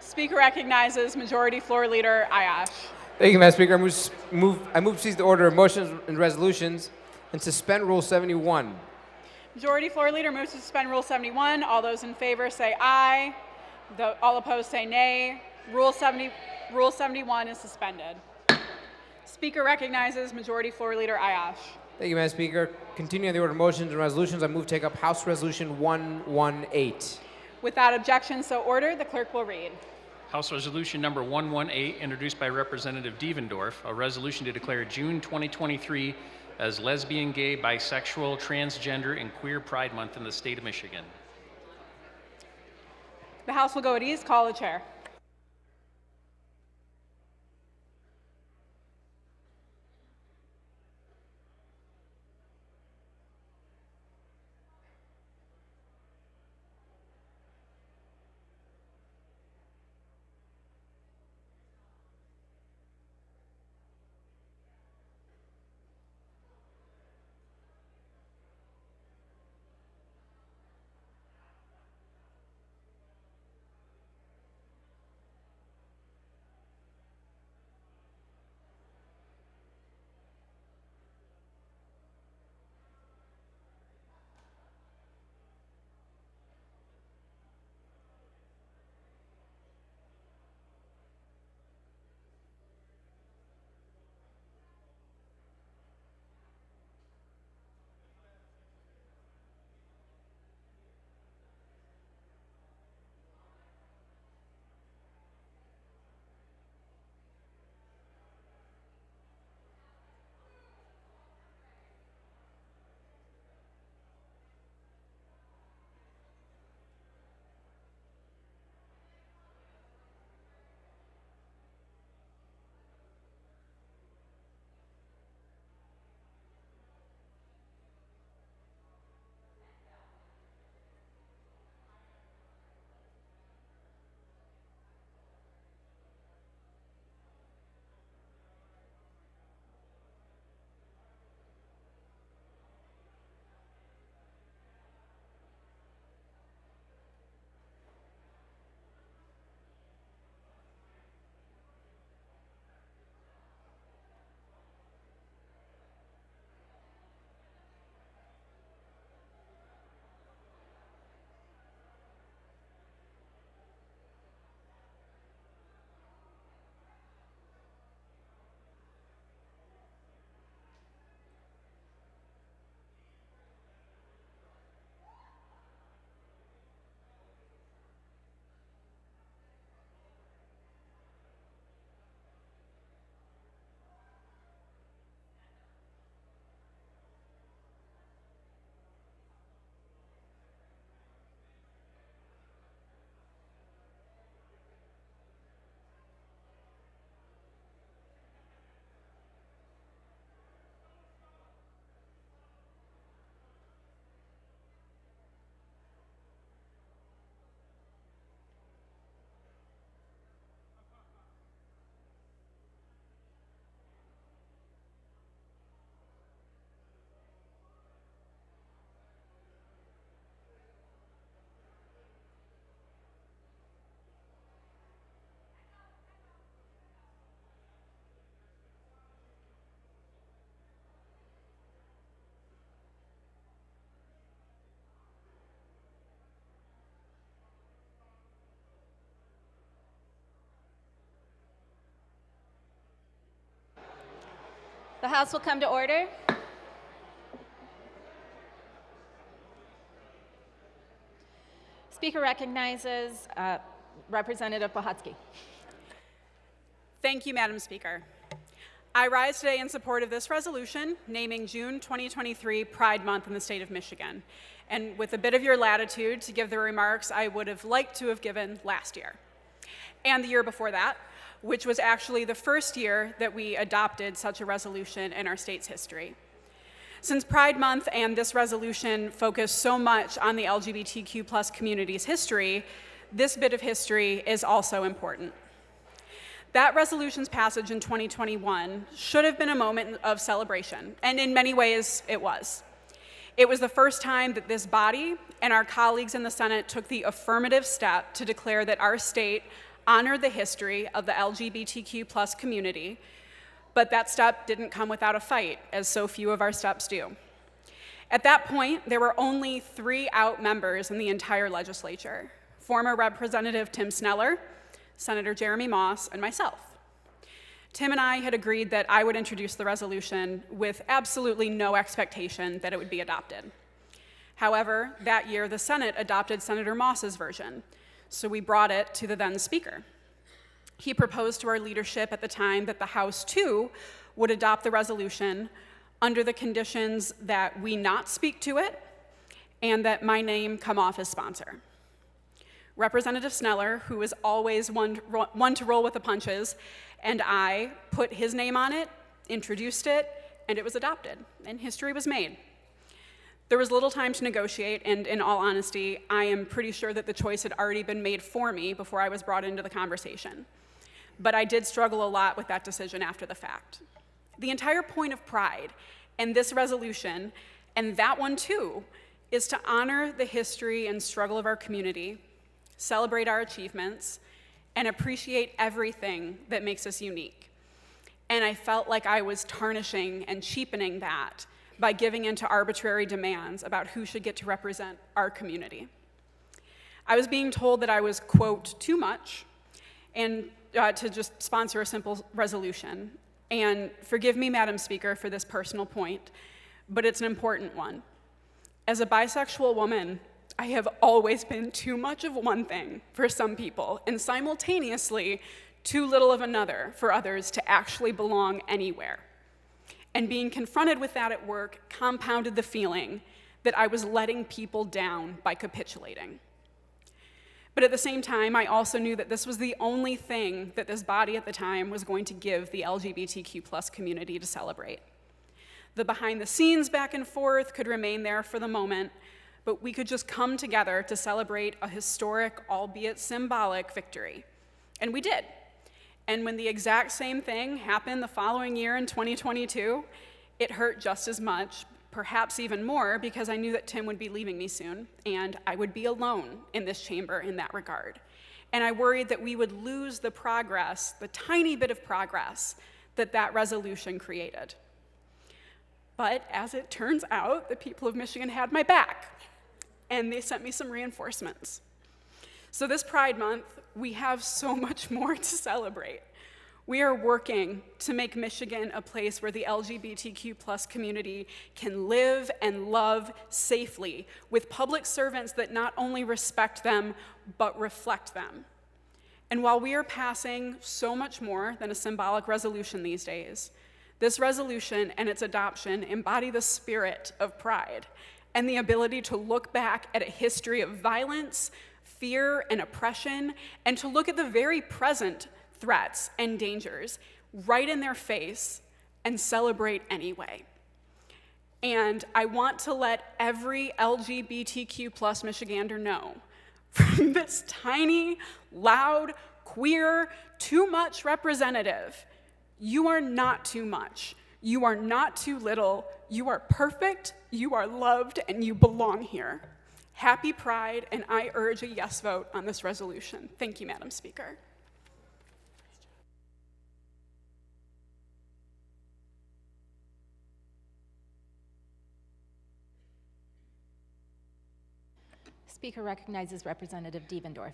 Speaker recognizes Majority Floor Leader Ayash. Thank you, Madam Speaker. I move to seize the order of motions and resolutions and suspend Rule 71. Majority Floor Leader moves to suspend Rule 71. All those in favor say aye. All opposed say nay. Rule 71 is suspended. Speaker recognizes Majority Floor Leader Ayash. Thank you, Madam Speaker. Continuing the order of motions and resolutions, I move to take up House Resolution 118. Without objection, so ordered, the clerk will read. House Resolution Number 118, introduced by Representative Devendorf, a resolution to declare June 2023 as Lesbian, Gay, Bisexual, Transgender, and Queer Pride Month in the state of Michigan. The House will go at ease. Call the chair. The House will come to order. Speaker recognizes Representative Pohatsky. Thank you, Madam Speaker. I rise today in support of this resolution naming June 2023 Pride Month in the state of Michigan, and with a bit of your latitude to give the remarks I would have liked to have given last year, and the year before that, which was actually the first year that we adopted such a resolution in our state's history. Since Pride Month and this resolution focus so much on the LGBTQ+ community's history, this bit of history is also important. That resolution's passage in 2021 should have been a moment of celebration, and in many ways it was. It was the first time that this body and our colleagues in the Senate took the affirmative step to declare that our state honor the history of the LGBTQ+ community, but that step didn't come without a fight, as so few of our steps do. At that point, there were only 3 out members in the entire legislature: former Representative Tim Sneller, Senator Jeremy Moss, and myself. Tim and I had agreed that I would introduce the resolution with absolutely no expectation that it would be adopted. However, that year the Senate adopted Senator Moss's version, so we brought it to the then Speaker. He proposed to our leadership at the time that the House, too, would adopt the resolution under the conditions that we not speak to it and that my name come off as sponsor. Representative Sneller, who is always one to roll with the punches, and I put his name on it, introduced it, and it was adopted, and history was made. There was little time to negotiate, and in all honesty, I am pretty sure that the choice had already been made for me before I was brought into the conversation. But I did struggle a lot with that decision after the fact. The entire point of Pride and this resolution, and that one too, is to honor the history and struggle of our community, celebrate our achievements, and appreciate everything that makes us unique. And I felt like I was tarnishing and cheapening that by giving into arbitrary demands about who should get to represent our community. I was being told that I was, quote, too much, and to just sponsor a simple resolution. And forgive me, Madam Speaker, for this personal point, but it's an important one. As a bisexual woman, I have always been too much of one thing for some people, and simultaneously too little of another for others to actually belong anywhere. And being confronted with that at work compounded the feeling that I was letting people down by capitulating. But at the same time, I also knew that this was the only thing that this body at the time was going to give the LGBTQ+ community to celebrate. The behind the scenes back and forth could remain there for the moment, but we could just come together to celebrate a historic, albeit symbolic, victory. And we did. And when the exact same thing happened the following year in 2022, it hurt just as much, perhaps even more, because I knew that Tim would be leaving me soon, and I would be alone in this chamber in that regard. And I worried that we would lose the progress, the tiny bit of progress, that that resolution created. But as it turns out, the people of Michigan had my back, and they sent me some reinforcements. So this Pride Month, we have so much more to celebrate. We are working to make Michigan a place where the LGBTQ+ community can live and love safely with public servants that not only respect them, but reflect them. And while we are passing so much more than a symbolic resolution these days, this resolution and its adoption embody the spirit of pride and the ability to look back at a history of violence, fear, and oppression, and to look at the very present threats and dangers right in their face and celebrate anyway. And I want to let every LGBTQ+ Michigander know, from this tiny, loud, queer, too much representative, you are not too much. You are not too little. You are perfect, you are loved, and you belong here. Happy Pride, and I urge a yes vote on this resolution. Thank you, Madam Speaker. Speaker recognizes Representative Devendorf.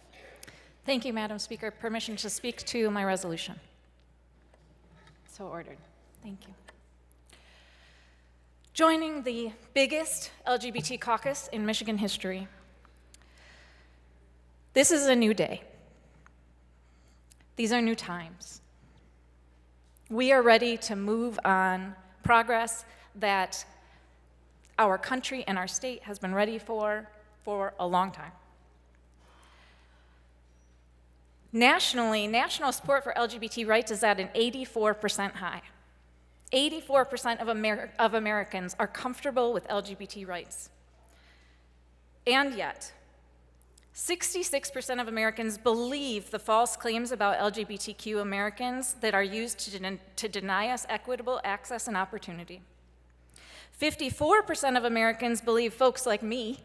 Thank you, Madam Speaker. Permission to speak to my resolution. So ordered. Thank you. Joining the biggest LGBT caucus in Michigan history, this is a new day. These are new times. We are ready to move on progress that our country and our state has been ready for a long time. Nationally, national support for LGBT rights is at an 84% high. 84% of Americans are comfortable with LGBT rights. And yet, 66% of Americans believe the false claims about LGBTQ Americans that are used to deny us equitable access and opportunity. 54% of Americans believe folks like me,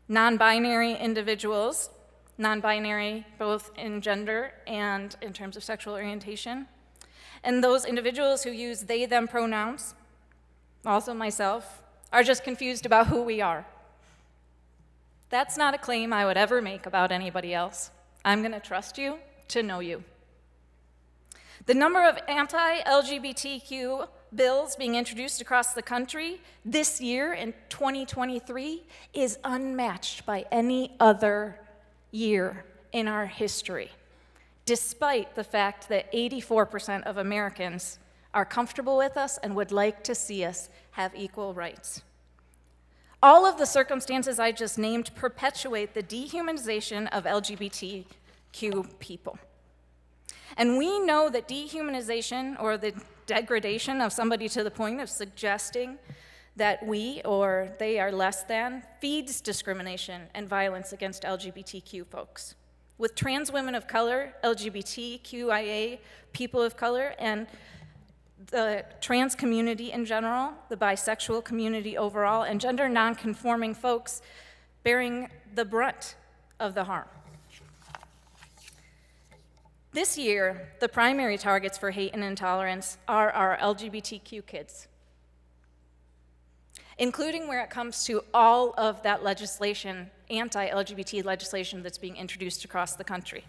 non-binary individuals, non-binary, both in gender and in terms of sexual orientation, and those individuals who use they, them pronouns, also myself, are just confused about who we are. That's not a claim I would ever make about anybody else. I'm going to trust you to know you. The number of anti-LGBTQ bills being introduced across the country this year in 2023 is unmatched by any other year in our history, despite the fact that 84% of Americans are comfortable with us and would like to see us have equal rights. All of the circumstances I just named perpetuate the dehumanization of LGBTQ people. And we know that dehumanization, or the degradation of somebody to the point of suggesting that we or they are less than, feeds discrimination and violence against LGBTQ folks. With trans women of color, LGBTQIA people of color, and the trans community in general, the bisexual community overall, and gender nonconforming folks bearing the brunt of the harm. This year, the primary targets for hate and intolerance are our LGBTQ kids, including where it comes to all of that legislation, anti-LGBT legislation that's being introduced across the country.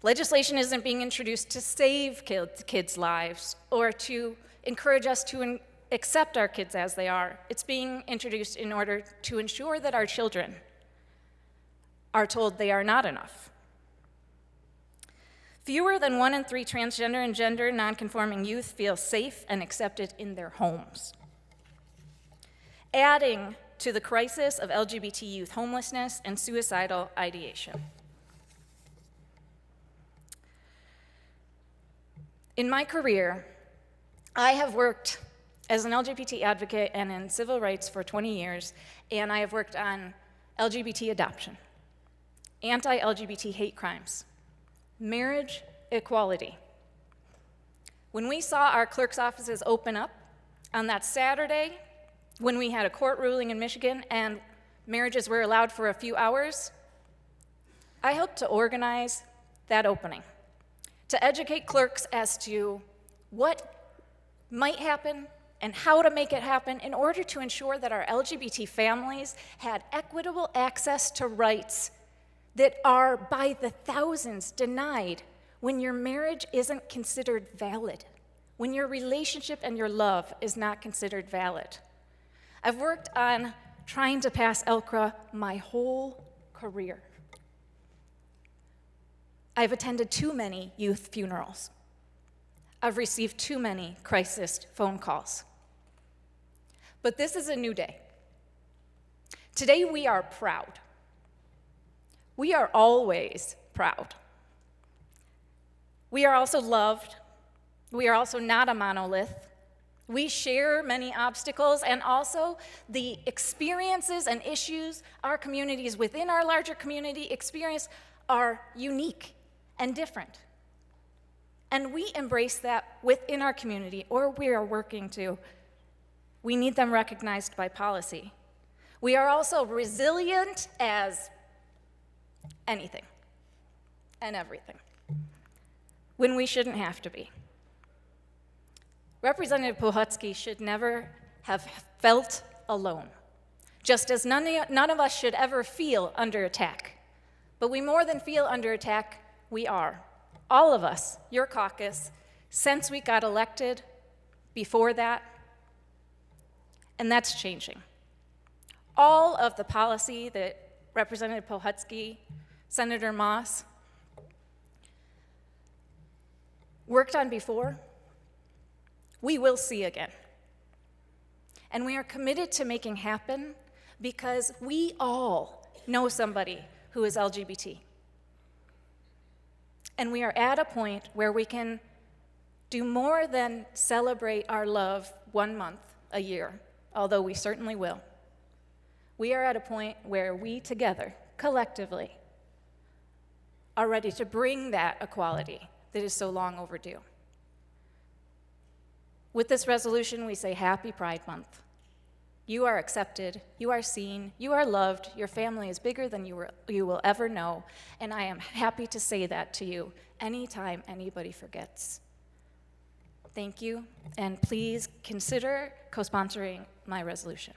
Legislation isn't being introduced to save kids' lives or to encourage us to accept our kids as they are. It's being introduced in order to ensure that our children are told they are not enough. Fewer than 1 in 3 transgender and gender nonconforming youth feel safe and accepted in their homes, adding to the crisis of LGBT youth homelessness and suicidal ideation. In my career, I have worked as an LGBT advocate and in civil rights for 20 years, and I have worked on LGBT adoption, anti-LGBT hate crimes, marriage equality. When we saw our clerk's offices open up on that Saturday, when we had a court ruling in Michigan and marriages were allowed for a few hours, I helped to organize that opening, to educate clerks as to what might happen and how to make it happen in order to ensure that our LGBT families had equitable access to rights that are by the thousands denied when your marriage isn't considered valid, when your relationship and your love is not considered valid. I've worked on trying to pass ELCRA my whole career. I've attended too many youth funerals. I've received too many crisis phone calls. But this is a new day. Today we are proud. We are always proud. We are also loved. We are also not a monolith. We share many obstacles and also the experiences and issues our communities within our larger community experience are unique and different. And we embrace that within our community, or we are working to. We need them recognized by policy. We are also resilient as anything and everything, when we shouldn't have to be. Representative Pohutsky should never have felt alone, just as none of us should ever feel under attack. But we more than feel under attack, we are. All of us, your caucus, since we got elected, before that, and that's changing. All of the policy that Representative Pohutsky, Senator Moss worked on before, we will see again. And we are committed to making happen because we all know somebody who is LGBT. And we are at a point where we can do more than celebrate our love 1 month a year, although we certainly will. We are at a point where we together, collectively, are ready to bring that equality that is so long overdue. With this resolution, we say Happy Pride Month. You are accepted, you are seen, you are loved, your family is bigger than you will ever know, and I am happy to say that to you anytime anybody forgets. Thank you, and please consider co-sponsoring my resolution.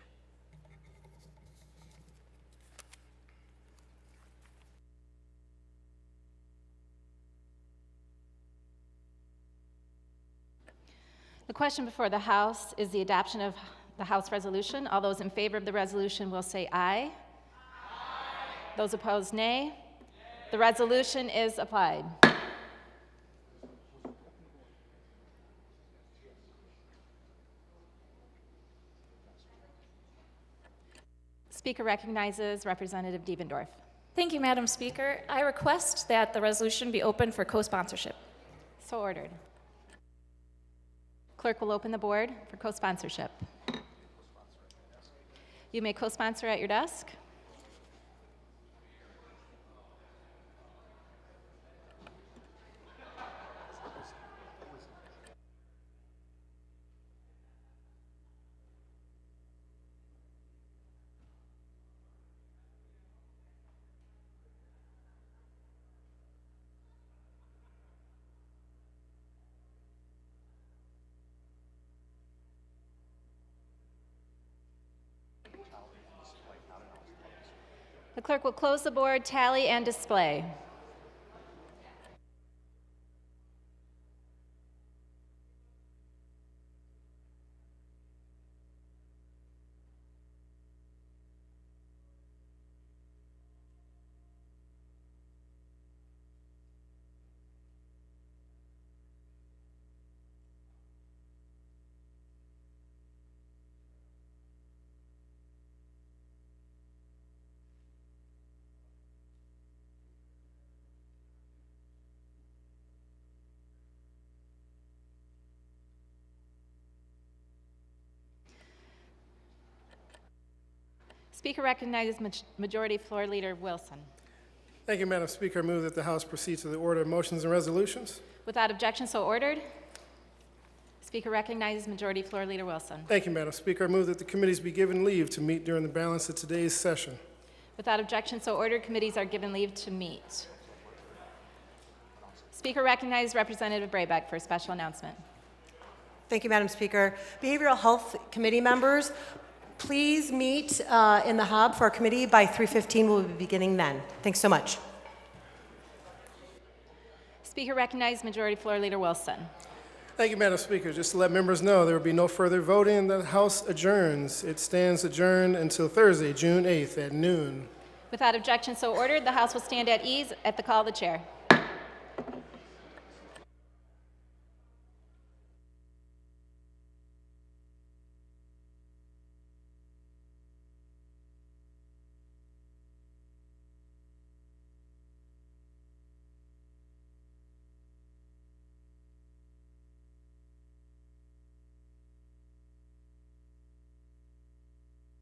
The question before the House is the adoption of the House resolution. All those in favor of the resolution will say aye. Aye. Those opposed, nay. The resolution is applied. Speaker recognizes Representative Devendorf. Thank you, Madam Speaker. I request that the resolution be open for co-sponsorship. So ordered. Clerk will open the board for co-sponsorship. You may co-sponsor at your desk. The clerk will close the board, tally, and display. Speaker recognizes Majority Floor Leader Wilson. Thank you, Madam Speaker. I move that the House proceed to the order of motions and resolutions. Without objection, so ordered. Speaker recognizes Majority Floor Leader Wilson. Thank you, Madam Speaker. I move that the committees be given leave to meet during the balance of today's session. Without objection, so ordered. Committees are given leave to meet. Speaker recognizes Representative Braybeck for a special announcement. Thank you, Madam Speaker. Behavioral Health Committee members, please meet in the hub for our committee by 3:15. We'll be beginning then. Thanks so much. Speaker recognizes Majority Floor Leader Wilson. Thank you, Madam Speaker. Just to let members know, there will be no further voting. The House adjourns. It stands adjourned until Thursday, June 8th at noon. Without objection, so ordered. The House will stand at ease at the call of the chair.